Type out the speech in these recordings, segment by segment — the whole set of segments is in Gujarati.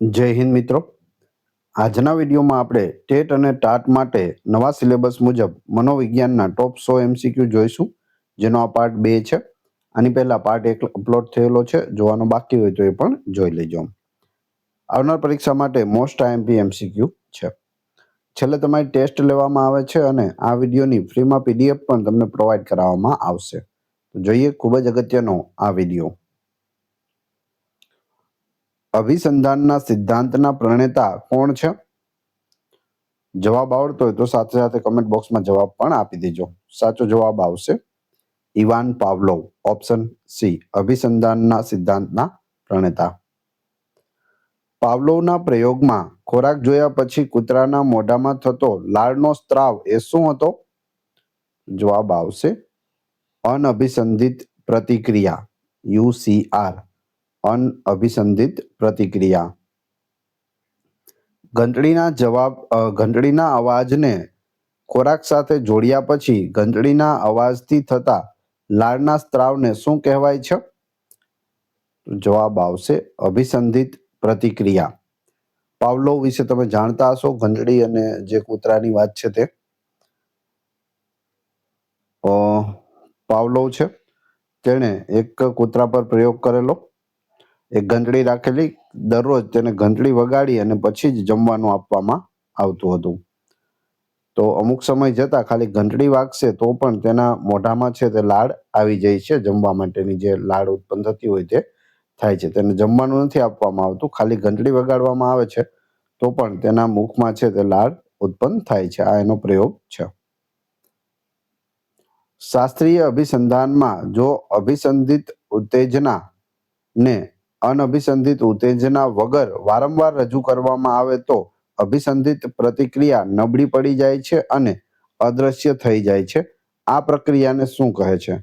જય હિન્દ મિત્રો. આજના વિડીયોમાં આપણે ટેટ અને ટાટ માટે નવા સિલેબસ મુજબ મનોવિજ્ઞાનના ટોપ 100 MCQ જોઈશું, જેનો આ પાર્ટ 2 છે. આની પહેલા પાર્ટ 1 અપલોડ થયેલો છે, જોવાનો બાકી હોય તો એ પણ જોઈ લેજો. આવનાર પરીક્ષા માટે મોસ્ટ આઈએમપી MCQ છે. છેલ્લે તમારી ટેસ્ટ લેવામાં આવે છે અને આ વિડીયોની ફ્રીમાં PDF પણ તમને પ્રોવાઈડ કરાવવામાં આવશે. તો જોઈએ ખૂબ જ અગત્યનો આ વિડીયો. અભિસંધાનના સિદ્ધાંતના પ્રણેતા કોણ છે? જવાબ આવડતો હોય તો સાથે સાથે કમેન્ટ બોક્સમાં જવાબ પણ આપી દેજો. સાચો જવાબ આવશે ઇવાન પાવલોવ, ઓપ્શન સી, અભિસંધાનના સિદ્ધાંતના પ્રણેતા. પાવલોવના પ્રયોગમાં ખોરાક જોયા પછી કૂતરાના મોઢામાં થતો લાળનો સ્ત્રાવ એ શું હતો? જવાબ આવશે અનઅભિસંધિત પ્રતિક્રિયા, UCR, અનઅભિસંધિત પ્રતિક્રિયા. ઘંટડીના અવાજને ખોરાક સાથે જોડ્યા પછી ઘંટડીના અવાજથી થતા લાળના સ્ત્રાવને શું કહેવાય છે? જવાબ આવશે અભિસંધિત પ્રતિક્રિયા. પાવલોવ વિશે તમે જાણતા હશો, ઘંટડી અને જે કૂતરાની વાત છે તે. પાવલોવ છે તેણે એક કૂતરા પર પ્રયોગ કરેલો. એક ઘંટડી રાખેલી, દરરોજ તેને ઘંટડી વગાડી અને પછી જ જમવાનું આપવામાં આવતું હતું. તો અમુક સમય જતા ખાલી ઘંટડી વાગશે તો પણ તેના મોઢામાં છે તે લાળ આવી જાય છે. જમવા માટેની જે લાળ ઉત્પન્ન થતી હોય તે થાય છે. તેને જમવાનું નથી આપવામાં આવતું, ખાલી ઘંટડી વગાડવામાં આવે છે તો પણ તેના મુખમાં છે તે લાળ ઉત્પન્ન થાય છે. આ એનો પ્રયોગ છે. શાસ્ત્રીય અભિસંધાનમાં જો અભિસંધિત ઉત્તેજના ને અનઅભિસંધિત ઉત્તેજના વગર વારંવાર રજૂ કરવામાં આવે તો અભિસંધિત પ્રતિક્રિયા નબળી પડી જાય છે અને અદ્રશ્ય થઈ જાય છે. આ પ્રક્રિયાને શું કહે છે?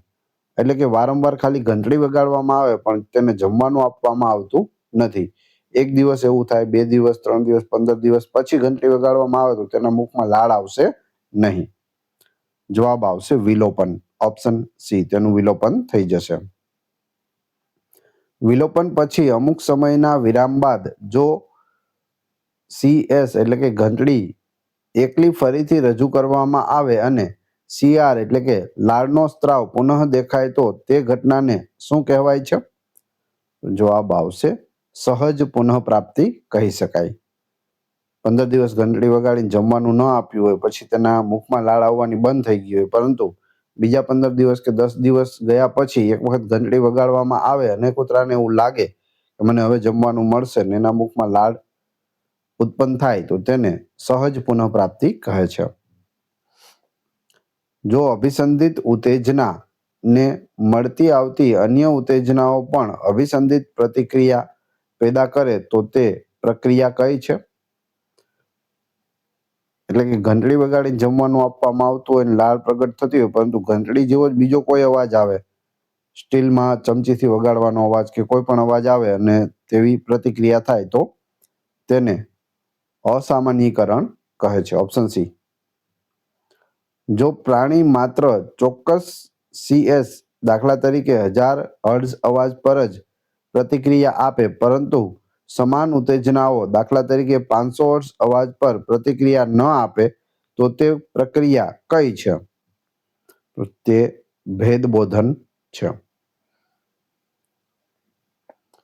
એટલે કે વારંવાર ખાલી ઘંટડી વગાડવામાં આવે પણ તેને જમવાનું આપવામાં આવતું નથી. એક દિવસ એવું થાય, 2 દિવસ, 3 દિવસ, 15 દિવસ પછી ઘંટડી વગાડવામાં આવે તો તેના મુખમાં લાળ આવશે નહીં. જવાબ આવશે વિલોપન, ઓપ્શન સી, તેનું વિલોપન થઈ જશે. વિલોપન પછી અમુક સમયના વિરામ બાદ જો CS એટલે કે ઘંટડી એકલી ફરીથી રજૂ કરવામાં આવે અને CR એટલે કે લાળનો સ્ત્રાવ પુનઃ દેખાય તો તે ઘટનાને શું કહેવાય છે? જવાબ આવશે સહજ પુનઃપ્રાપ્તિ કહી શકાય. 15 દિવસ ઘંટડી વગાડીને જમવાનું ન આપ્યું હોય, પછી તેના મુખમાં લાળ આવવાની બંધ થઈ ગઈ હોય, પરંતુ બીજા 15 દિવસ કે 10 દિવસ ગયા પછી એક વખત ઘંટડી વગાડવામાં આવે અને કૂતરાને એવું લાગે કે મને હવે જમવાનું મળશે ને એના મુખમાં લાળ ઉત્પન્ન થાય તો તેને સહજ પુનઃપ્રાપ્તિ કહે છે. જો અભિસંધિત ઉત્તેજના ને મળતી આવતી અન્ય ઉત્તેજનાઓ પણ અભિસંધિત પ્રતિક્રિયા પેદા કરે તો તે પ્રક્રિયા કઈ છે? એટલે કે ઘંટડી વગાડીને જમવાનું આપવામાં આવતું હોય અને લાળ પ્રગટ થતી હોય, પરંતુ ઘંટડી જેવો જ બીજો કોઈ અવાજ આવે, સ્ટીલમાં ચમચીથી વગાડવાનો અવાજ કે કોઈ પણ અવાજ આવે અને તેવી પ્રતિક્રિયા થાય તો તેને અસામાન્યીકરણ કહે છે. Option C. જો પ્રાણી માત્ર ચોક્કસ CS, દાખલા તરીકે 1000 હર્ટ્ઝ અવાજ પર જ પ્રતિક્રિયા આપે, પરંતુ સમાન ઉત્તેજનાઓ, દાખલા તરીકે 500 હર્ટ્ઝ અવાજ પર પ્રતિક્રિયા ન આપે તો તે પ્રક્રિયા કઈ છે? તો તે ભેદબોધન છે.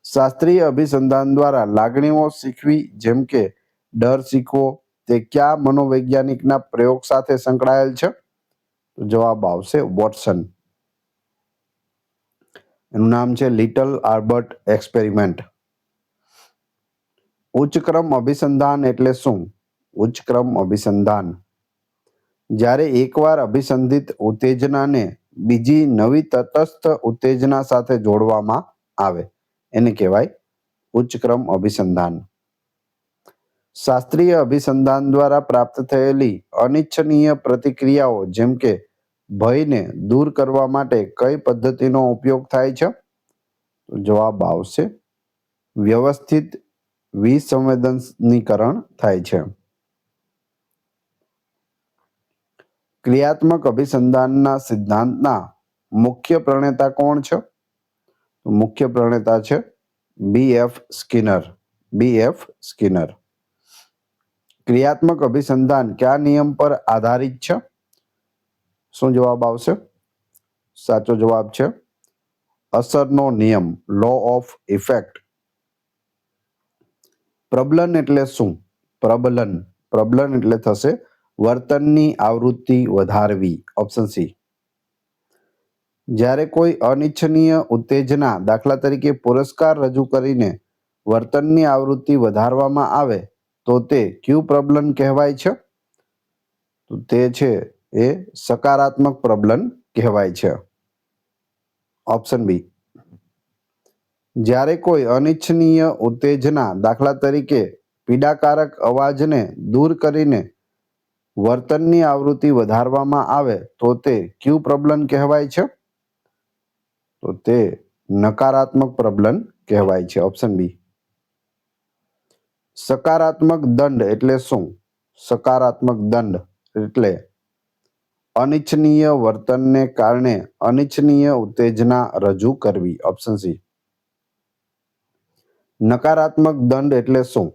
શાસ્ત્રીય અભિસંધાન દ્વારા લાગણીઓ શીખવી, જેમ કે ડર શીખવો, તે કયા મનોવૈજ્ઞાનિકના પ્રયોગ સાથે સંકળાયેલ છે? તો જવાબ આવશે વોટસન. એનું નામ છે લિટલ આલ્બર્ટ એક્સપેરિમેન્ટ. ઉચ્ચક્રમ અભિસંધાન એટલે શું? ઉચ્ચક્રમ અભિસંધાન જ્યારે એકવાર અભિસંધિત ઉત્તેજનાને બીજી નવી તટસ્થ ઉત્તેજના સાથે જોડવામાં આવે એને કહેવાય ઉચ્ચક્રમ અભિસંધાન. શાસ્ત્રીય અભિસંધાન દ્વારા પ્રાપ્ત થયેલી અનિચ્છનીય પ્રતિક્રિયાઓ, જેમ કે ભયને દૂર કરવા માટે કઈ પદ્ધતિનો ઉપયોગ થાય છે? તો જવાબ આવશે વ્યવસ્થિત વિસંવેદનીકરણ થાય છે. ક્રિયાત્મક અભિસંધાનના સિદ્ધાંતના મુખ્ય પ્રણેતા કોણ છે? મુખ્ય પ્રણેતા છે BF સ્કિનર. BF Skinner. ક્રિયાત્મક અભિસંધાન કયા નિયમ પર આધારિત છે? શું જવાબ આવશે? સાચો જવાબ છે અસરનો નિયમ, લો ઓફ ઇફેક્ટ. પ્રબલન એટલે શું? પ્રબલન એટલે થશે વર્તનની આવૃત્તિ વધારવી. Option C. જ્યારે કોઈ અનિચ્છનીય ઉત્તેજના, દાખલા તરીકે પુરસ્કાર રજૂ કરીને વર્તનની આવૃત્તિ વધારવામાં આવે તો તે કયું પ્રબલન કહેવાય છે? તો તે છે એ સકારાત્મક પ્રબલન કહેવાય છે. Option B. જ્યારે કોઈ અનિચ્છનીય ઉત્તેજના, દાખલા તરીકે પીડાકારક અવાજને દૂર કરીને વર્તનની આવૃત્તિ વધારવામાં આવે તો તે કયું પ્રબલન કહેવાય છે? તો તે નકારાત્મક પ્રબલન કહેવાય છે. Option B. સકારાત્મક દંડ એટલે શું? સકારાત્મક દંડ એટલે અનિચ્છનીય વર્તનને કારણે અનિચ્છનીય ઉત્તેજના રજૂ કરવી. Option C. નકારાત્મક દંડ એટલે શું?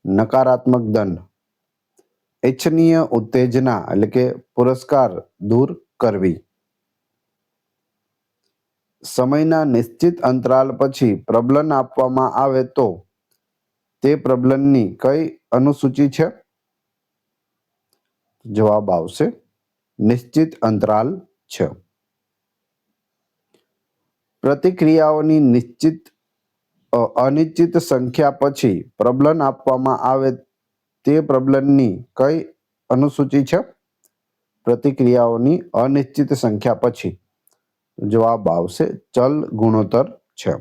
નકારાત્મક દંડ ઇચ્છનીય ઉત્તેજના એટલે કે પુરસ્કાર દૂર કરવી. સમયના નિશ્ચિત અંતરાલ પછી પ્રબલન આપવામાં આવે તો તે પ્રબલનની કઈ અનુસૂચિ છે? જવાબ આવશે નિશ્ચિત અંતરાલ છે. પ્રતિક્રિયાઓની અનિશ્ચિત સંખ્યા પછી પ્રબલન આપવામાં આવે તે પ્રબલનની કઈ અનુસૂચિ છે? પ્રતિક્રિયાઓની અનિશ્ચિત સંખ્યા પછી જવાબ આવશે ચલ ગુણોત્તર છે,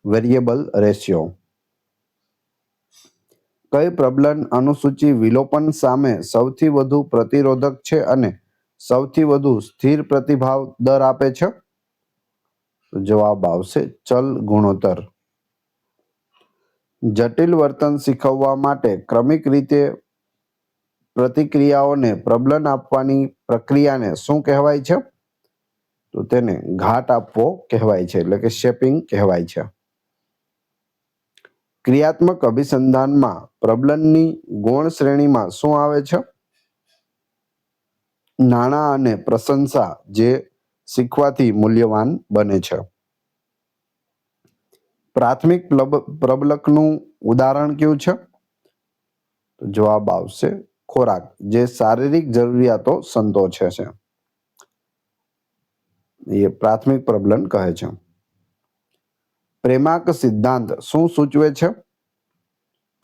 વેરિયેબલ રેશિયો. કઈ પ્રબલન અનુસૂચિ વિલોપન સામે સૌથી વધુ પ્રતિરોધક છે અને સૌથી વધુ સ્થિર પ્રતિભાવ દર આપે છે? જવાબ આવશે ચલ ગુણોત્તર. જટિલ વર્તન શીખવવા માટે ક્રમિક રીતે પ્રતિક્રિયાઓને પ્રબલન આપવાની પ્રક્રિયાને શું કહેવાય છે? તો તેને ઘાટ આપવો કહેવાય છે, એટલે કે શેપિંગ કહેવાય છે. ક્રિયાત્મક અભિસંધાનમાં પ્રબલનની ગૌણ શ્રેણીમાં શું આવે છે? નાણાં અને પ્રશંસા જે શીખવાથી મૂલ્યવાન બને છે. પ્રાથમિક પ્રબલકનું ઉદાહરણ કયું છે? જવાબ આવશે ખોરાક, જે શારીરિક જરૂરિયાતો સંતોષે છે. એ પ્રાથમિક પ્રબલન કહે છે. પ્રેમાક સિદ્ધાંત શું સૂચવે છે?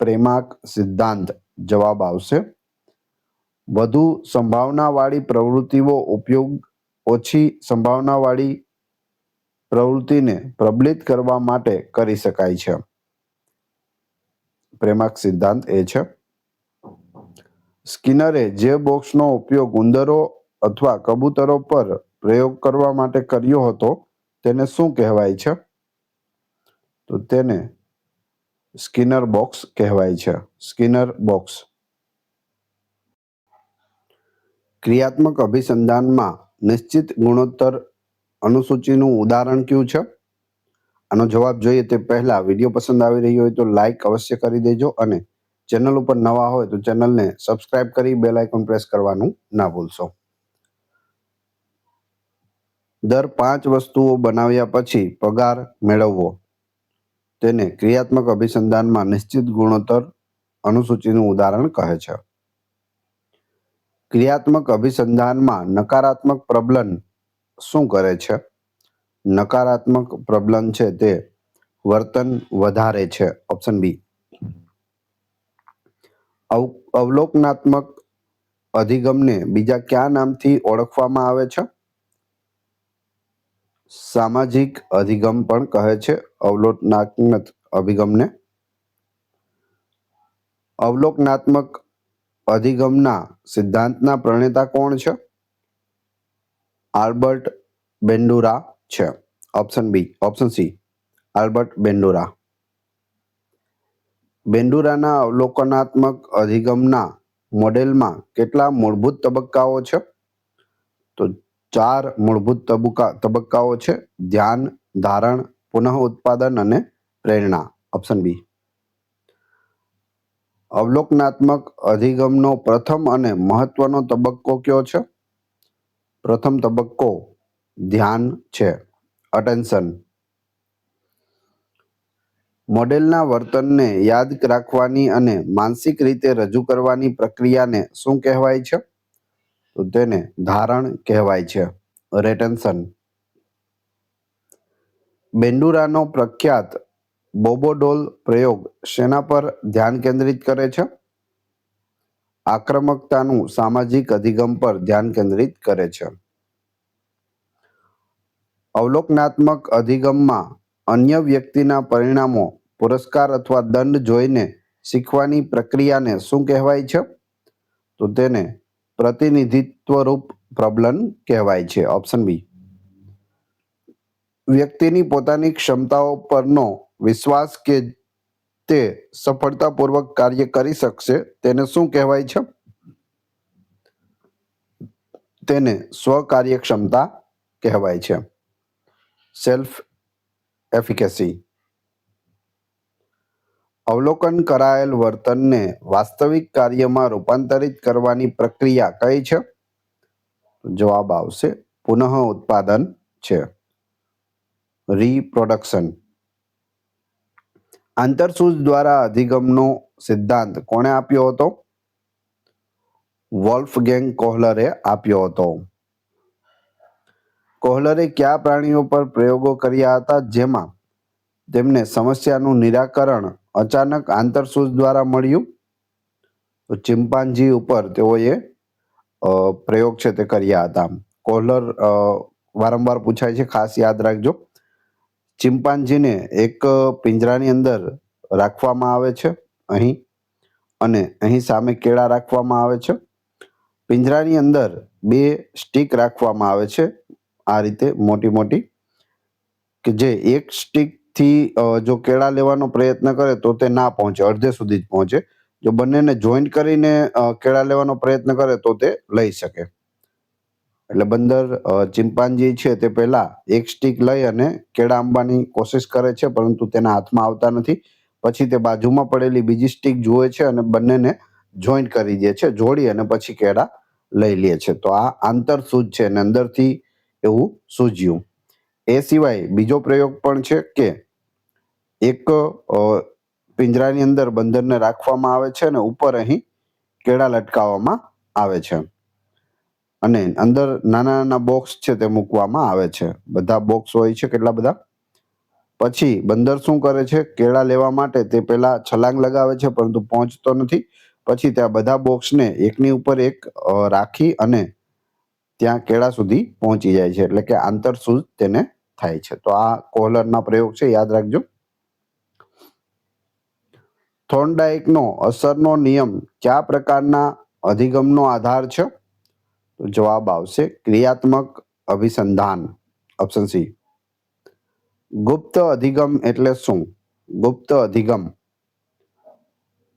પ્રેમાક સિદ્ધાંત જવાબ આવશે વધુ સંભાવનાવાળી પ્રવૃત્તિઓ ઉપયોગ ઓછી સંભાવનાવાળી પ્રવૃત્તિને પ્રબલિત કરવા માટે કરી શકાય છે. પ્રેમાક સિદ્ધાંત એ છે. સ્કિનરે જે બોક્સનો ઉપયોગ ઉંદરો અથવા કબૂતરો પર પ્રયોગ કરવા માટે કર્યો હતો તેને શું કહેવાય છે? તો તેને સ્કિનર બોક્સ કહેવાય છે. Skinner box. ક્રિયાત્મક અભિસંધાનમાં નિશ્ચિત ગુણોત્તર અનુસૂચિનું ઉદાહરણ કયું છે? આનો જવાબ જોઈએ તે પહેલા વિડીયો પસંદ આવી રહ્યો હોય તો લાઈક અવશ્ય કરી દેજો અને ચેનલ ઉપર નવા હોય તો ચેનલને સબસ્ક્રાઇબ કરી બેલ આઇકોન પ્રેસ કરવાનું ના ભૂલશો. દર 5 વસ્તુઓ બનાવ્યા પછી પગાર મેળવવો તેને ક્રિયાત્મક અભિસંધાનમાં નિશ્ચિત ગુણોત્તર અનુસૂચિનું ઉદાહરણ કહે છે. ક્રિયાત્મક અભિસંધાનમાં નકારાત્મક પ્રબલન શું કરે છે? નકારાત્મક પ્રબલન છે તે વર્તન વધારે છે. ઓપ્શન બી. અવલોકનાત્મક અધિગમને બીજા કયા નામથી ઓળખવામાં આવે છે? સામાજિક અધિગમ પણ કહે છે અવલોકનાત્મક અભિગમને. અવલોકનાત્મક અધિગમના સિદ્ધાંતના પ્રણેતા કોણ છે? આલ્બર્ટ બેન્ડુરા છે. Option B. Option C Albert Bandura. બેન્ડુરાના અવલોકનાત્મક અધિગમના મોડેલમાં કેટલા મૂળભૂત તબક્કાઓ છે? તો 4 મૂળભૂત તબક્કાઓ છે: ધ્યાન, ધારણ, પુનઃઉત્પાદન અને પ્રેરણા. Option B. અવલોકનાત્મક અધિગમનો પ્રથમ અને મહત્વનો તબક્કો કયો છે? પ્રથમ તબક્કો ધ્યાન છે, અટેન્શન. મોડેલના વર્તનને યાદ રાખવાની અને માનસિક રીતે રજૂ કરવાની પ્રક્રિયાને શું કહેવાય છે? તો તેને ધારણ કહેવાય છે, રેટેન્શન. બેન્ડુરાનો પ્રખ્યાત બોબોડોલ પ્રયોગ શેના પર ધ્યાન કેન્દ્રિત કરે છે? આક્રમકતાનું સામાજિક અધિગમ પર ધ્યાન કેન્દ્રિત કરે છે. અવલોકનાત્મક અધિગમમાં અન્ય વ્યક્તિના પરિણામો, પુરસ્કાર અથવા દંડ જોઈને શીખવાની પ્રક્રિયાને શું કહેવાય છે? તો તેને પ્રતિનિધિત્વરૂપ પ્રબલન કહેવાય છે, ઓપ્શન બી. વ્યક્તિની પોતાની ક્ષમતાઓ પરનો વિશ્વાસ કે તે સફળતાપૂર્વક કાર્ય કરી શકશે તેને શું કહેવાય છે? તેને સ્વકાર્યક્ષમતા કહેવાય છે, સેલ્ફ એફિકેસી. અવલોકન કરાયેલ વર્તનને વાસ્તવિક કાર્યમાં રૂપાંતરિત કરવાની પ્રક્રિયા કઈ છે? જવાબ આવશે પુનઃ ઉત્પાદન છે, રીપ્રોડક્શન. આંતરસૂઝ દ્વારા અધિગમનો સિદ્ધાંત કોણે આપ્યો હતો? વોલ્ફગેંગ કોહલરે આપ્યો હતો. કોહલરે કયા પ્રાણીઓ પર પ્રયોગો કર્યા હતા જેમાં તેમને સમસ્યાનું નિરાકરણ અચાનક આંતરસૂઝ દ્વારા મળ્યું? તો ચિમ્પાન્જી ઉપર તેઓએ પ્રયોગ છે તે કર્યા હતા. કોહલર વારંવાર પૂછાય છે, ખાસ યાદ રાખજો. ચિમ્પાન્જીને એક પિંજરાની અંદર રાખવામાં આવે છે અહીં, અને અહીં સામે કેળા રાખવામાં આવે છે. પિંજરાની અંદર 2 સ્ટીક રાખવામાં આવે છે આ રીતે મોટી મોટી, કે જે એક સ્ટીકથી જો કેળા લેવાનો પ્રયત્ન કરે તો તે ના પહોંચે, અડધે સુધી જ પહોંચે. જો બંનેને જોઈન્ટ કરીને કેળા લેવાનો પ્રયત્ન કરે તો તે લઈ શકે. એટલે બંદર ચિમ્પાન્જી છે તે પહેલા એક સ્ટીક લઈ અને કેળા આંબવાની કોશિશ કરે છે, પરંતુ તેના હાથમાં આવતા નથી. પછી તે બાજુમાં પડેલી બીજી સ્ટીક જુએ છે અને બંનેને જોઈન્ટ કરી દે છે, જોડી અને પછી કેળા લઈ લે છે. તો આ આંતરસૂઝ છે અને અંદરથી એવું સૂઝ્યું. એ સિવાય બીજો પ્રયોગ પણ છે કે એક પિંજરાની અંદર બંદરને રાખવામાં આવે છે અને ઉપર અહીં કેળા લટકાવવામાં આવે છે, અને અંદર નાના નાના બોક્સ છે તે મૂકવામાં આવે છે. બધા બોક્સ હોય છે, કેટલા બધા. પછી બંદર શું કરે છે? કેળા લેવા માટે તે પહેલા છલાંગ લગાવે છે, પરંતુ પહોંચતો નથી. પછી ત્યાં બધા બોક્સને એકની ઉપર એક રાખી અને ત્યાં કેળા સુધી પહોંચી જાય છે, એટલે કે આંતરસૂઝ તેને થાય છે. તો આ કોહલરના પ્રયોગ છે, યાદ રાખજો. થોર્નડાઇકનો અસરનો નિયમ કયા પ્રકારના અધિગમનો આધાર છે? તો જવાબ આવશે ક્રિયાત્મક અભિસંધાન, ઓપ્શન સી. ગુપ્ત અધિગમ એટલે શું? ગુપ્ત અધિગમ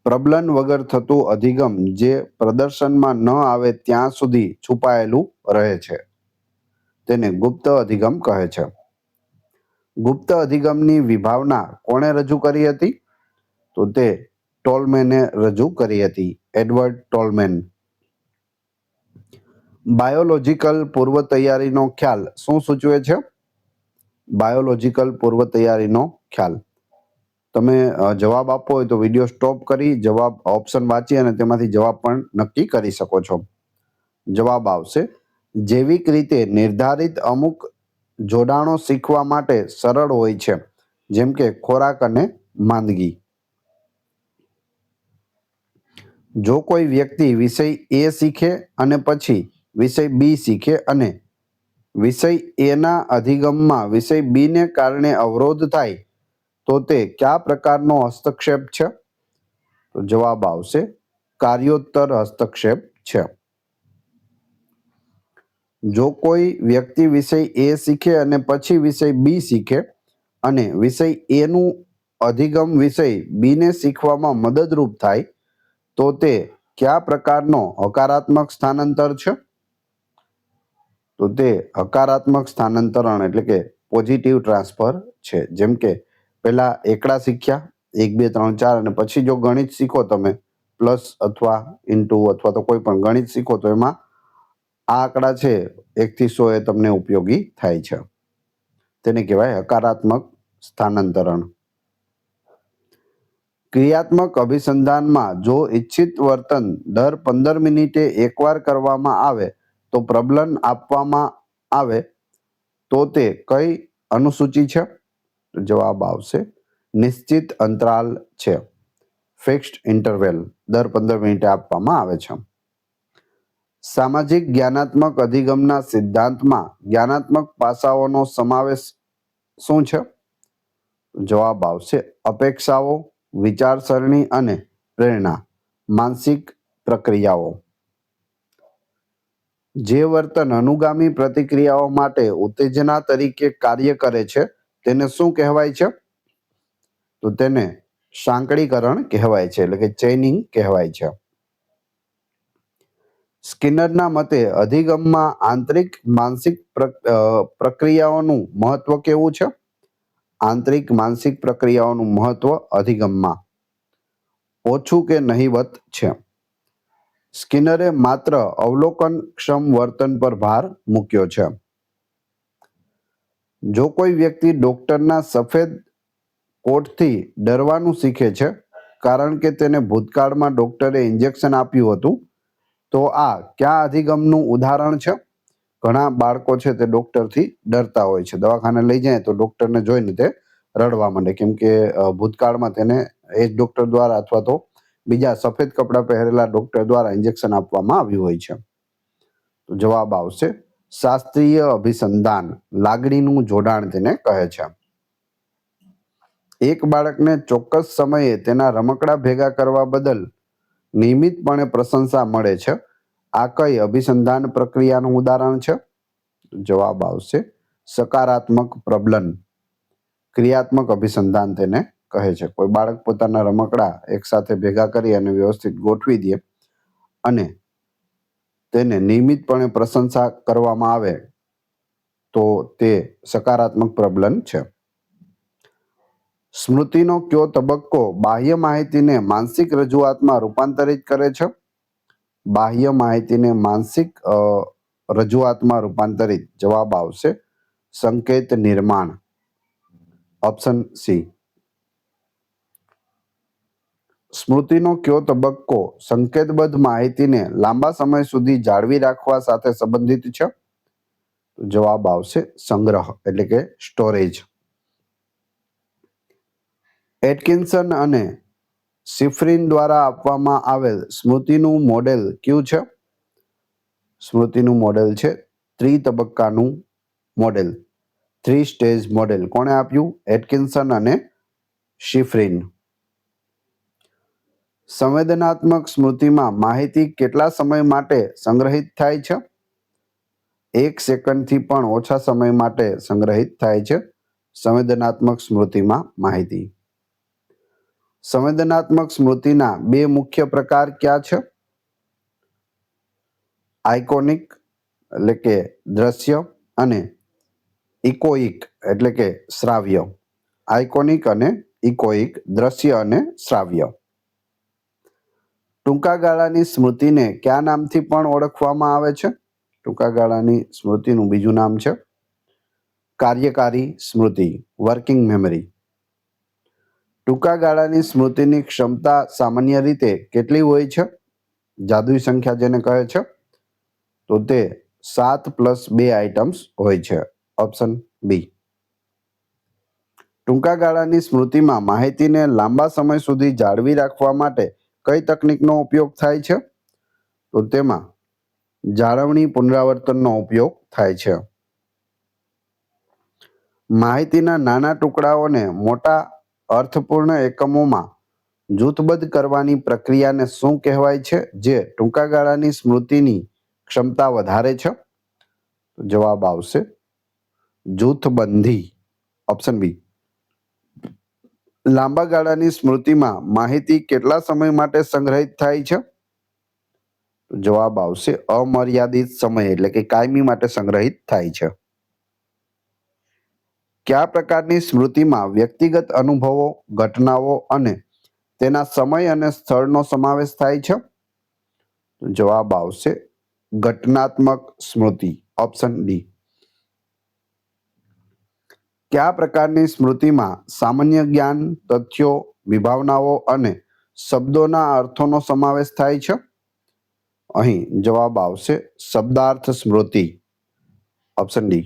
પ્રબલન વગર થતું અધિગમ જે પ્રદર્શનમાં ન આવે ત્યાં સુધી છુપાયેલું રહે છે, તેને ગુપ્ત અધિગમ કહે છે. ગુપ્ત અધિગમની વિભાવના કોણે રજૂ કરી હતી? તો તે ટોલમેને રજૂ કરી હતી, એડવર્ડ ટોલમેન. બાયોલોજિકલ પૂર્વ તૈયારીનો ખ્યાલ શું સૂચવે છે? બાયોલોજિકલ પૂર્વ તૈયારીનો ખ્યાલ. તમે જવાબ આપવો હોય તો વિડીયો સ્ટોપ કરી જવાબ ઓપ્શન વાંચી અને તેમાંથી જવાબ પણ નક્કી કરી શકો છો. જવાબ આવશે જૈવિક રીતે નિર્ધારિત અમુક જોડાણો શીખવા માટે સરળ હોય છે, જેમ કે ખોરાક અને માંદગી. જો કોઈ વ્યક્તિ વિષય એ શીખે અને પછી વિષય બી શીખે અને વિષય એના અધિગમમાં વિષય બી ને કારણે અવરોધ થાય તો તે કયા પ્રકારનો હસ્તક્ષેપ છે? તો જવાબ આવશે કાર્યોત્તર હસ્તક્ષેપ છે. જો કોઈ વ્યક્તિ વિષય એ શીખે અને પછી વિષય બી શીખે અને વિષય એનું અધિગમ વિષય બીને શીખવામાં મદદરૂપ થાય તો તે કયા પ્રકારનો હકારાત્મક સ્થાનાંતર છે? તો તે હકારાત્મક સ્થાનાંતરણ એટલે કે પોઝિટિવ ટ્રાન્સફર છે. જેમ કે પહેલા એકડા શીખ્યા 1 2 3 4 અને પછી જો ગણિત શીખો તમે પ્લસ અથવા ઇન્ટુ અથવા તો કોઈ પણ ગણિત શીખો તો એમાં આ આંકડા છે 1 થી 100 એ તમને ઉપયોગી થાય છે. તેને કહેવાય હકારાત્મક સ્થાનાંતરણ. ક્રિયાત્મક અભિસંધાનમાં જો ઈચ્છિત વર્તન દર 15 મિનિટે એકવાર કરવામાં આવે તો પ્રબલન આપવામાં આવે તો તે કઈ અનુસૂચિ છે? જવાબ આવશે નિશ્ચિત અંતરાલ છે. ફિક્સ્ડ ઇન્ટરવેલ દર 15 મિનિટે આપવામાં આવે છે. સામાજિક જ્ઞાનાત્મક અધિગમના સિદ્ધાંતમાં જ્ઞાનાત્મક પાસાઓનો સમાવેશ શું છે? જવાબ આવશે અપેક્ષાઓ, વિચારસરણી અને પ્રેરણા, માનસિક પ્રક્રિયાઓ. જે વર્તન અનુગામી પ્રતિક્રિયાઓ માટે ઉત્તેજના તરીકે કાર્ય કરે છે તેને શું કહેવાય છે? તો તેને સાંકડીકરણ કહેવાય છે, એટલે કે ચેઇનિંગ કહેવાય છે. સ્કિનરના મતે અધિગમમાં આંતરિક માનસિક પ્રક્રિયાઓનું મહત્વ કેવું છે? આંતરિક માનસિક પ્રક્રિયાઓનું મહત્વ અધિગમમાં ઓછું કે નહિવત છે. સ્કિનરે માત્ર અવલોકનક્ષમ વર્તન પર ભાર મૂક્યો છે. જો કોઈ વ્યક્તિ ડોક્ટરના સફેદ કોટથી ડરવાનું શીખે છે કારણ કે તેને ભૂતકાળમાં ડોક્ટરે ઇન્જેક્શન આપ્યું હતું, તો આ કયા અધિગમનું ઉદાહરણ છે? ઘણા બાળકો છે તે ડોક્ટરથી ડરતા હોય છે. દવાખાને લઈ જાય તો ડોક્ટરને જોઈને તે રડવા માંડે, કેમ કે ભૂતકાળમાં તેને એ જ ડોક્ટર દ્વારા અથવા તો બીજા સફેદ કપડાં પહેરેલા ડોક્ટર દ્વારા ઇન્જેક્શન આપવામાં આવ્યું હોય છે. તો જવાબ આવશે શાસ્ત્રીય અભિસંધાન, લાગણીનું જોડાણ તેને કહે છે. એક બાળકને ચોક્કસ સમયે તેના રમકડા ભેગા કરવા બદલ નિયમિતપણે પ્રશંસા મળે છે. આ કઈ અભિસંધાન પ્રક્રિયાનું ઉદાહરણ છે? જવાબ આવશે સકારાત્મક પ્રબલન. ક્રિયાત્મક અભિસંધાન તેને કહે છે. કોઈ બાળક પોતાના રમકડા એકસાથે ભેગા કરી અને વ્યવસ્થિત ગોઠવી દે અને તેને નિયમિતપણે પ્રશંસા કરવામાં આવે તો તે સકારાત્મક પ્રબલન છે. સ્મૃતિનો કયો તબક્કો બાહ્ય માહિતીને માનસિક રજૂઆતમાં રૂપાંતરિત કરે છે? બાહ્ય માહિતીને માનસિક રજૂઆતમાં રૂપાંતરિત. જવાબ આવશે સંકેત નિર્માણ. Option C. સ્મૃતિનો કયો તબક્કો સંકેતબદ્ધ માહિતીને લાંબા સમય સુધી જાળવી રાખવા સાથે સંબંધિત છે? જવાબ આવશે સંગ્રહ, એટલે કે સ્ટોરેજ. એટકિન્સન અને શિફ્રિન દ્વારા આપવામાં આવેલ સ્મૃતિનું મોડેલ કયું છે? સ્મૃતિનું મોડેલ છે ત્રિતબક્કાનું મોડેલ, 3 સ્ટેજ મોડેલ. કોણે આપ્યું? એટકિન્સન અને શિફ્રિન. સંવેદનાત્મક સ્મૃતિમાં માહિતી કેટલા સમય માટે સંગ્રહિત થાય છે? 1 સેકન્ડથી પણ ઓછા સમય માટે સંગ્રહિત થાય છે સંવેદનાત્મક સ્મૃતિમાં માહિતી. સંવેદનાત્મક સ્મૃતિના 2 મુખ્ય પ્રકાર કયા છે? આઇકોનિક એટલે કે દ્રશ્ય અને ઇકોઇક એટલે કે શ્રાવ્ય. આઇકોનિક અને ઇકોઇક, દ્રશ્ય અને શ્રાવ્ય. ટૂંકા ગાળાની સ્મૃતિને કયા નામથી પણ ઓળખવામાં આવે છે? ટૂંકા ગાળાની સ્મૃતિનું બીજું નામ છે કાર્યકારી સ્મૃતિ, વર્કિંગ મેમરી. ટૂંકા ગાળાની સ્મૃતિની ક્ષમતા સામાન્ય રીતે કેટલી હોય છે? જાદુઈ સંખ્યા જેને કહે છે, તો તે 7 + 2 આઇટમ્સ હોય છે. Option B. ટૂંકા ગાળાની સ્મૃતિમાં માહિતીને લાંબા સમય સુધી જાળવી રાખવા માટે કઈ તકનીકનો ઉપયોગ થાય છે? તો તેમાં જાળવણી પુનરાવર્તનનો ઉપયોગ થાય છે. માહિતીના નાના ટુકડાઓને મોટા અર્થપૂર્ણ એકમોમાં જૂથબદ્ધ કરવાની પ્રક્રિયાને શું કહેવાય છે, જે ટૂંકા ગાળાની સ્મૃતિની ક્ષમતા વધારે છે? જવાબ આવશે જૂથબંધી. Option B. લાંબા ગાળાની સ્મૃતિમાં માહિતી કેટલા સમય માટે સંગ્રહિત થાય છે? જવાબ આવશે અમર્યાદિત સમય, એટલે કે કાયમી માટે સંગ્રહિત થાય છે. કયા પ્રકારની સ્મૃતિમાં વ્યક્તિગત અનુભવો, ઘટનાઓ અને તેના સમય અને સ્થળનો સમાવેશ થાય છે? જવાબ આવશે ઘટનાત્મક સ્મૃતિ, ઓપ્શન ડી. કયા પ્રકારની સ્મૃતિમાં સામાન્ય જ્ઞાન, તથ્યો, વિભાવનાઓ અને શબ્દોના અર્થોનો સમાવેશ થાય છે? અહીં જવાબ આવશે શબ્દાર્થ સ્મૃતિ, ઓપ્શન ડી.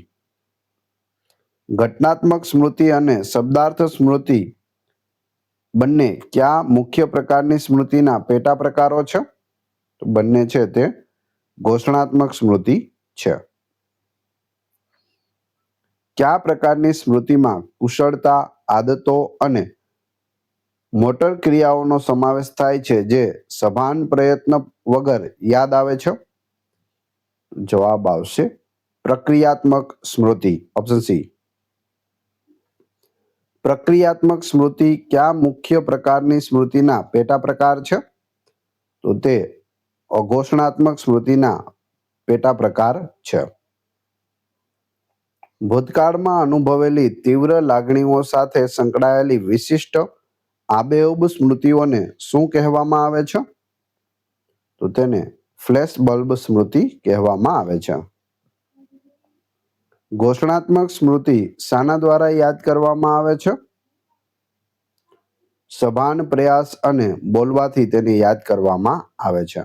ઘટનાત્મક સ્મૃતિ અને શબ્દાર્થ સ્મૃતિ બંને કયા મુખ્ય પ્રકારની સ્મૃતિના પેટા પ્રકારો છે? તો બંને છે તે ઘોષણાત્મક સ્મૃતિ છે. કયા પ્રકારની સ્મૃતિમાં કુશળતા, આદતો અને મોટર ક્રિયાઓનો સમાવેશ થાય છે જે સભાન પ્રયત્ન વગર યાદ આવે છે? જવાબ આવશે પ્રક્રિયાત્મક સ્મૃતિ, ઓપ્શન સી. પ્રક્રિયાત્મક સ્મૃતિ કયા મુખ્ય પ્રકારની સ્મૃતિના પેટા પ્રકાર છે? તો તે અઘોષણાત્મક સ્મૃતિના પેટા પ્રકાર છે. ભૂતકાળમાં અનુભવેલી તીવ્ર લાગણીઓ સાથે સંકળાયેલી વિશિષ્ટ આબેહૂબ સ્મૃતિઓને શું કહેવામાં આવે છે? તો તેને ફ્લેશ બલ્બ સ્મૃતિ કહેવામાં આવે છે. ઘોષણાત્મક સ્મૃતિ શાના દ્વારા યાદ કરવામાં આવે છે? સભાન પ્રયાસ અને બોલવાથી તેને યાદ કરવામાં આવે છે.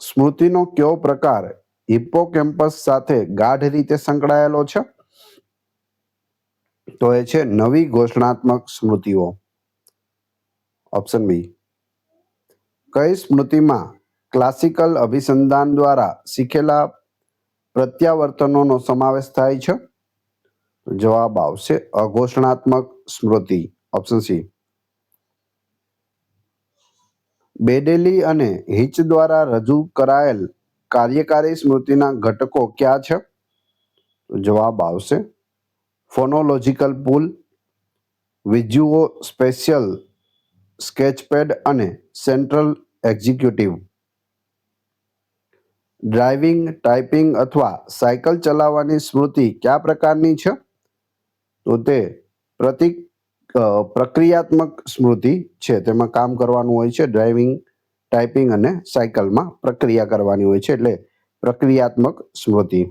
સ્મૃતિનો કયો પ્રકાર હિપ્પોકેમ્પસ સાથે ગાઢ રીતે સંકળાયેલો છે? તો એ છે નવી ઘોષણાત્મક સ્મૃતિઓ, ઓપ્શન બી. કઈ સ્મૃતિમાં ક્લાસિકલ અભિસંધાન દ્વારા શીખેલા પ્રત્યાવર્તનોનો સમાવેશ થાય છે? જવાબ આવશે અઘોષણાત્મક સ્મૃતિ, ઓપ્શન સી. બેડેલી અને હિચ દ્વારા રજૂ કરાયેલ કાર્યકારી સ્મૃતિના ઘટકો કયા છે? જવાબ આવશે ફોનોલોજિકલ પૂલ, વિઝ્યુઓ સ્પેશિયલ સ્કેચપેડ અને સેન્ટ્રલ એક્ઝિક્યુટિવ. ડ્રાઇવિંગ, ટાઈપિંગ અથવા સાયકલ ચલાવવાની સ્મૃતિ કયા પ્રકારની છે? તો તે પ્રક્રિયાત્મક સ્મૃતિ છે. તેમાં કામ કરવાનું હોય છે. ડ્રાઇવિંગ, ટાઈપિંગ અને સાયકલમાં પ્રક્રિયા કરવાની હોય છે, એટલે પ્રક્રિયાત્મક સ્મૃતિ.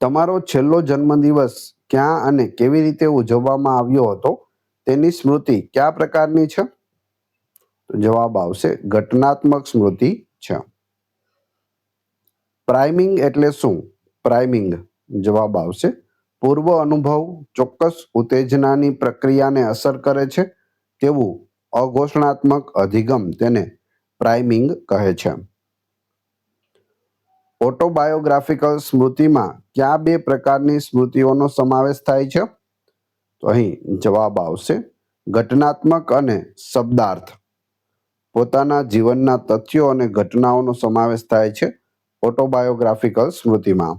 તમારો છેલ્લો જન્મદિવસ ક્યાં અને કેવી રીતે ઉજવવામાં આવ્યો હતો તેની સ્મૃતિ કયા પ્રકારની છે? જવાબ આવશે ઘટનાત્મક સ્મૃતિ છે. પ્રાઇમિંગ એટલે શું? પ્રાઇમિંગ જવાબ આવશે પૂર્વ અનુભવ ચોક્કસ ઉત્તેજનાની પ્રક્રિયાને અસર કરે છે તેવું અઘોષણાત્મક અધિગમ તેને પ્રાઇમિંગ કહે છે. ઓટોબાયોગ્રાફિકલ સ્મૃતિમાં કયા બે પ્રકારની સ્મૃતિઓનો સમાવેશ થાય છે? તો અહીં જવાબ આવશે ઘટનાત્મક અને શબ્દાર્થ. પોતાના જીવનના તથ્યો અને ઘટનાઓનો સમાવેશ થાય છે ઓટોબાયોગ્રાફિકલ સ્મૃતિમાં.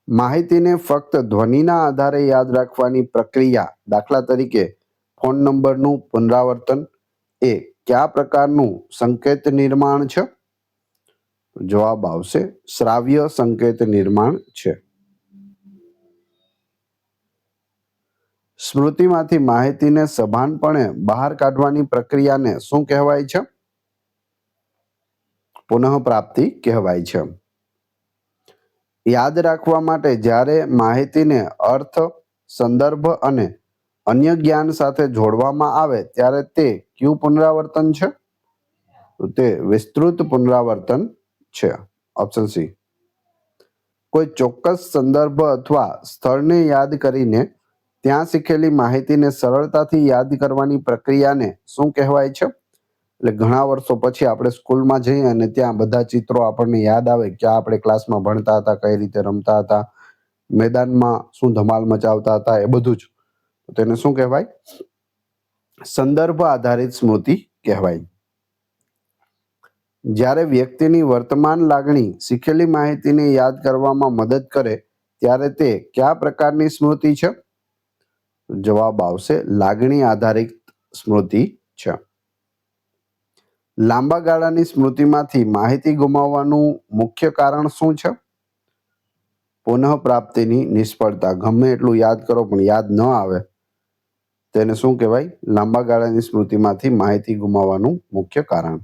માહિતીને ફક્ત ધ્વનિના આધારે યાદ રાખવાની પ્રક્રિયા, દાખલા તરીકે ફોન નંબરનું પુનરાવર્તન, એ કયા પ્રકારનું સંકેત નિર્માણ છે? જવાબ આવશે શ્રાવ્ય સંકેત નિર્માણ છે. સ્મૃતિમાંથી માહિતીને સભાનપણે બહાર કાઢવાની પ્રક્રિયાને શું કહેવાય છે? પુનઃપ્રાપ્તિ કહેવાય છે. યાદ રાખવા માટે જ્યારે માહિતીને અર્થ, સંદર્ભ અને અન્ય જ્ઞાન સાથે જોડવામાં આવે ત્યારે તે કયું પુનરાવર્તન છે? તો તે વિસ્તૃત પુનરાવર્તન છે, ઓપ્શન સી. કોઈ ચોક્કસ સંદર્ભ અથવા સ્થળને યાદ કરીને ત્યાં શીખેલી માહિતીને સરળતાથી યાદ કરવાની પ્રક્રિયાને શું કહેવાય છે? એટલે ઘણા વર્ષો પછી આપણે સ્કૂલમાં જઈએ અને ત્યાં બધા ચિત્રો આપણને યાદ આવે કે આપણે ક્લાસમાં ભણતા હતા, કઈ રીતે રમતા હતા, મેદાનમાં શું ધમાલ મચાવતા હતા, એ બધું જ. તેને શું કહેવાય? સંદર્ભ આધારિત સ્મૃતિ કહેવાય. જ્યારે વ્યક્તિની વર્તમાન લાગણી શીખેલી માહિતીને યાદ કરવામાં મદદ કરે ત્યારે તે કયા પ્રકારની સ્મૃતિ છે? જવાબ આવશે લાગણી આધારિત સ્મૃતિ છે. લાંબા ગાળાની સ્મૃતિમાંથી માહિતી ગુમાવવાનું મુખ્ય કારણ શું છે? પુનઃપ્રાપ્તિની નિષ્ફળતા. ગમે એટલું યાદ કરો પણ યાદ ન આવે તેને શું કહેવાય? લાંબા ગાળાની સ્મૃતિમાંથી માહિતી ગુમાવવાનું મુખ્ય કારણ.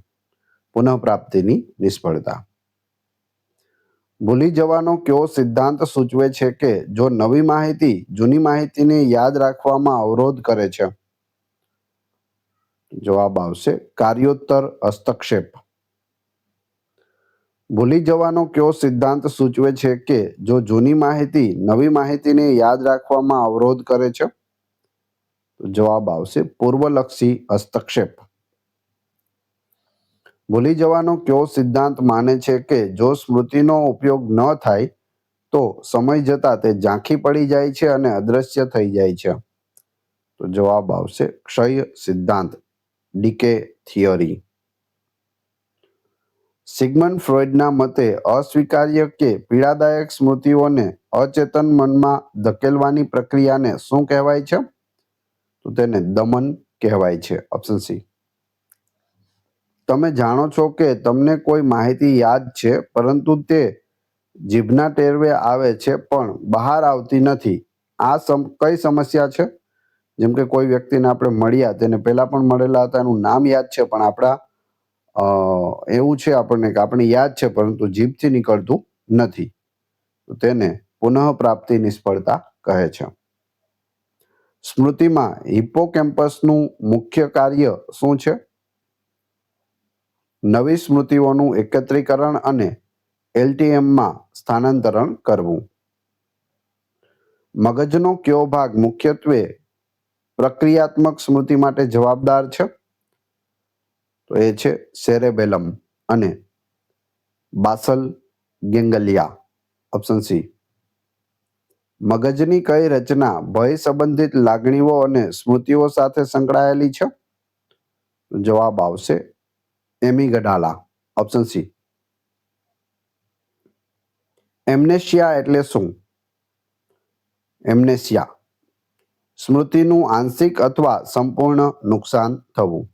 પુનઃપ્રાપ્તિની નિષ્ફળતા. ભૂલી જવાનો કયો સિદ્ધાંત સૂચવે છે કે જો નવી માહિતી જૂની માહિતીને યાદ રાખવામાં અવરોધ કરે છે? જવાબ આવશે કાર્યોત્તર હસ્તક્ષેપ. ભૂલી જવાનો કયો સિદ્ધાંત સૂચવે છે કે જો જૂની માહિતી નવી માહિતીને યાદ રાખવામાં અવરોધ કરે છે? જવાબ આવશે પૂર્વલક્ષી હસ્તક્ષેપ. ભૂલી જવાનો કયો સિદ્ધાંત માને છે કે જો સ્મૃતિનો ઉપયોગ ન થાય તો સમય જતાં તે ઝાંખી પડી જાય છે અને અદૃશ્ય થઈ જાય છે? તો જવાબ આવશે ક્ષય સિદ્ધાંત, ડીકે થિયરી. સિગમન્ડ ફ્રોઈડના મતે અસ્વીકાર્ય કે પીડાદાયક સ્મૃતિઓને અચેતન મનમાં ધકેલવાની પ્રક્રિયાને શું કહેવાય છે? તો તેને દમન કહેવાય છે. Option C. તમે જાણો છો કે તમને કોઈ માહિતી યાદ છે પરંતુ તે જીભના ટેરવે આવે છે પણ બહાર આવતી નથી. આ કઈ સમસ્યા છે? જેમ કે કોઈ વ્યક્તિને આપણે મળ્યા, તેને પહેલા પણ મળેલા હતા, એનું નામ યાદ છે પણ આપણા એવું છે આપણને કે આપણે યાદ છે પરંતુ જીભથી નીકળતું નથી. તો તેને પુનઃપ્રાપ્તિ નિષ્ફળતા કહે છે. સ્મૃતિમાં હિપ્પોકેમ્પસનું મુખ્ય કાર્ય શું છે? નવી સ્મૃતિઓનું એકત્રીકરણ અને એલટીએમમાં સ્થાનાંતરણ કરવું. મગજનો કયો ભાગ મુખ્યત્વે પ્રક્રિયાત્મક સ્મૃતિ માટે જવાબદાર છે? તો એ છે સેરેબેલમ અને બાસલ ગેંગલિયા. Option C. મગજની કઈ રચના ભય સંબંધિત લાગણીઓ અને સ્મૃતિઓ સાથે સંકળાયેલી છે? જવાબ આવશે એમિગડાલા. Option C. એમ્નેશિયા એટલે શું? એમ્નેશિયા સ્મૃતિનું આંશિક અથવા સંપૂર્ણ નુકસાન થવું.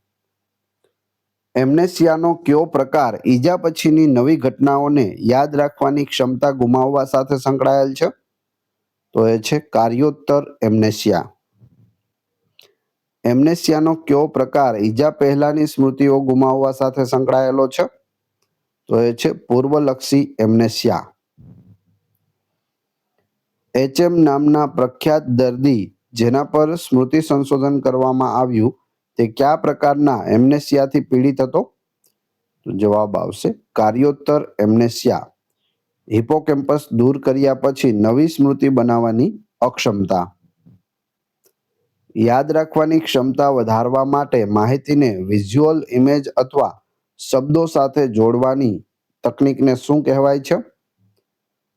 એમ્નેશિયાનો કયો પ્રકાર ઈજા પછીની નવી ઘટનાઓને યાદ રાખવાની ક્ષમતા ગુમાવવા સાથે સંકળાયેલ છે? તો એ છે કાર્યોત્તર એમ્નેશિયા. એમ્નેશિયાનો કયો પ્રકાર ઈજા પહેલાની સ્મૃતિઓ ગુમાવવા સાથે સંકળાયેલો છે? તો એ છે પૂર્વલક્ષી એમ્નેશિયા. એચએમ નામના પ્રખ્યાત દર્દી જેના પર સ્મૃતિ સંશોધન કરવામાં આવ્યું તે કયા પ્રકારના એમ્નેશિયાથી પીડિત હતો? તો જવાબ આવશે કાર્યોત્તર એમ્નેશિયા. હિપ્પોકેમ્પસ દૂર કર્યા પછી નવી સ્મૃતિ બનાવવાની અક્ષમતા. યાદ રાખવાની ક્ષમતા વધારવા માટે માહિતીને વિઝ્યુઅલ ઇમેજ અથવા શબ્દો સાથે જોડવાની તકનીકને શું કહેવાય છે?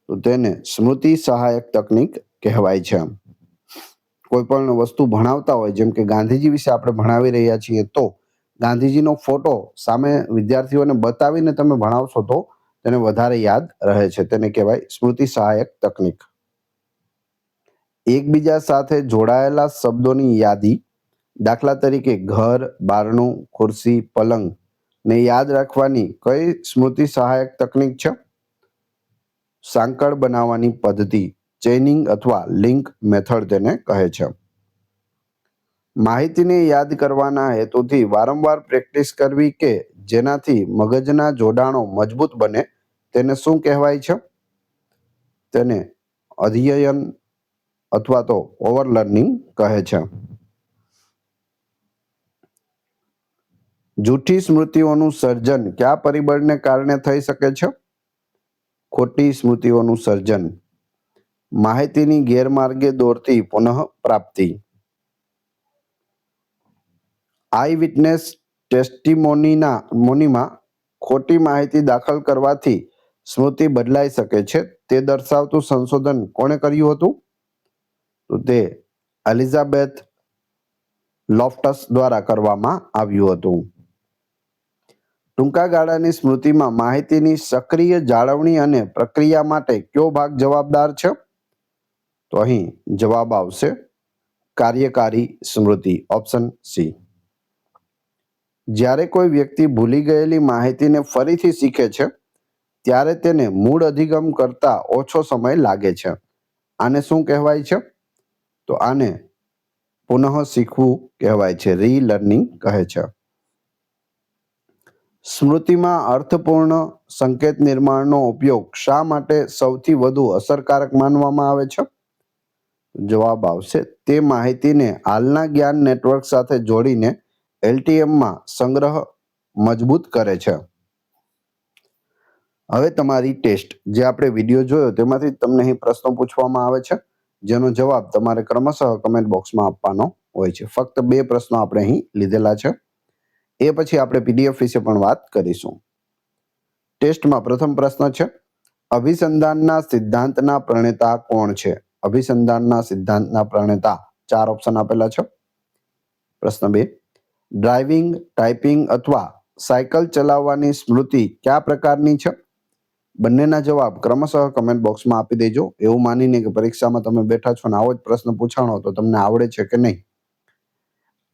તો તેને સ્મૃતિ સહાયક તકનીક કહેવાય છે. કોઈ પણ વસ્તુ ભણાવતા હોય, જેમ કે ગાંધીજી વિશે આપણે ભણાવી રહ્યા છીએ, તો ગાંધીજીનો ફોટો સામે વિદ્યાર્થીઓને બતાવીને તમે ભણાવશો તો તેને વધારે યાદ રહે છે. તેને કહેવાય સ્મૃતિ સહાયક તકનીક. એકબીજા સાથે જોડાયેલા શબ્દોની યાદી, દાખલા તરીકે ઘર, બારણું, ખુરશી, પલંગ ને યાદ રાખવાની કઈ સ્મૃતિ સહાયક તકનીક છે? સાંકળ બનાવવાની પદ્ધતિ, ચેઇનિંગ અથવા લિંક મેથડ તેને કહે છે. માહિતીને યાદ કરવાના હેતુથી વારંવાર પ્રેક્ટિસ કરવી કે જેનાથી મગજના જોડાણો મજબૂત બને તેને શું કહેવાય છે? તેને અધ્યયન અથવા તો ઓવરલર્નિંગ કહે છે. જૂઠી સ્મૃતિઓનું સર્જન કયા પરિબળને કારણે થઈ શકે છે? ખોટી સ્મૃતિઓનું સર્જન. માહિતીની ગેરમાર્ગે દોરતી પુનઃપ્રાપ્તિ. આઈ વિટનેસ ટેસ્ટિમોનીમાં ખોટી માહિતી દાખલ કરવાથી સ્મૃતિ બદલાઈ શકે છે તે દર્શાવતું સંશોધન કોણે કર્યું હતું? તો તે એલિઝાબેથ લોફ્ટસ દ્વારા કરવામાં આવ્યું હતું. ટૂંકા ગાળાની સ્મૃતિમાં માહિતીની સક્રિય જાળવણી અને પ્રક્રિયા માટે કયો ભાગ જવાબદાર છે? તો અહીં જવાબ આવશે કાર્યકારી સ્મૃતિ. Option C. જ્યારે કોઈ વ્યક્તિ ભૂલી ગયેલી માહિતીને ફરીથી શીખે છે ત્યારે તેને મૂળ અધિગમ કરતા ઓછો સમય લાગે છે. આને શું કહેવાય છે? તો આને પુનઃ શીખવું કહેવાય છે, રીલર્નિંગ કહે છે. સ્મૃતિમાં અર્થપૂર્ણ સંકેત નિર્માણનો ઉપયોગ શા માટે સૌથી વધુ અસરકારક માનવામાં આવે છે? જવાબ આવશે તે માહિતીને હાલના જ્ઞાન નેટવર્ક સાથે જોડીને LTMમાં સંગ્રહ મજબૂત કરે છે. હવે તમારી ટેસ્ટ, જે આપણે વિડીયો જોયો તેમાંથી તમને અહીં પ્રશ્નો પૂછવામાં આવે છે, જેનો જવાબ તમારે ક્રમશઃ કમેન્ટ બોક્સમાં આપવાનો હોય છે. ફક્ત 2 પ્રશ્નો આપણે અહીં લીધેલા છે. એ પછી આપણે PDF વિશે પણ વાત કરીશું. ટેસ્ટમાં પ્રથમ પ્રશ્ન છે, અભિસંધાનના સિદ્ધાંતના પ્રણેતા કોણ છે? અભિસંધાનના સિદ્ધાંતના પ્રણેતા 4 ઓપ્શન આપેલા છે. પ્રશ્ન 2, ડ્રાઇવિંગ, ટાઈપિંગ અથવા સાયકલ ચલાવવાની સ્મૃતિ કયા પ્રકારની છે? બંનેના જવાબ ક્રમશઃ કમેન્ટ બોક્સમાં આપી દેજો, એવું માનીને કે પરીક્ષામાં તમે બેઠા છો અને આવો જ પ્રશ્ન પૂછાણો તો તમને આવડે છે કે નહીં.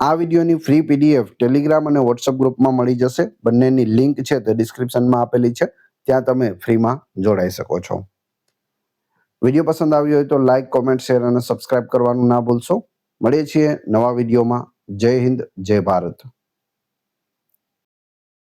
આ વિડીયોની ફ્રી PDF ટેલિગ્રામ અને વોટ્સઅપ ગ્રુપમાં મળી જશે. બંનેની લિંક છે તે ડિસ્ક્રિપ્શનમાં આપેલી છે, ત્યાં તમે ફ્રીમાં જોડાઈ શકો છો. વિડીયો પસંદ આવ્યો હોય તો લાઇક, કોમેન્ટ, શેર અને સબસ્ક્રાઇબ કરવાનું ના ભૂલશો. મળીએ છીએ નવા વિડીયોમાં. જય હિન્દ, જય ભારત.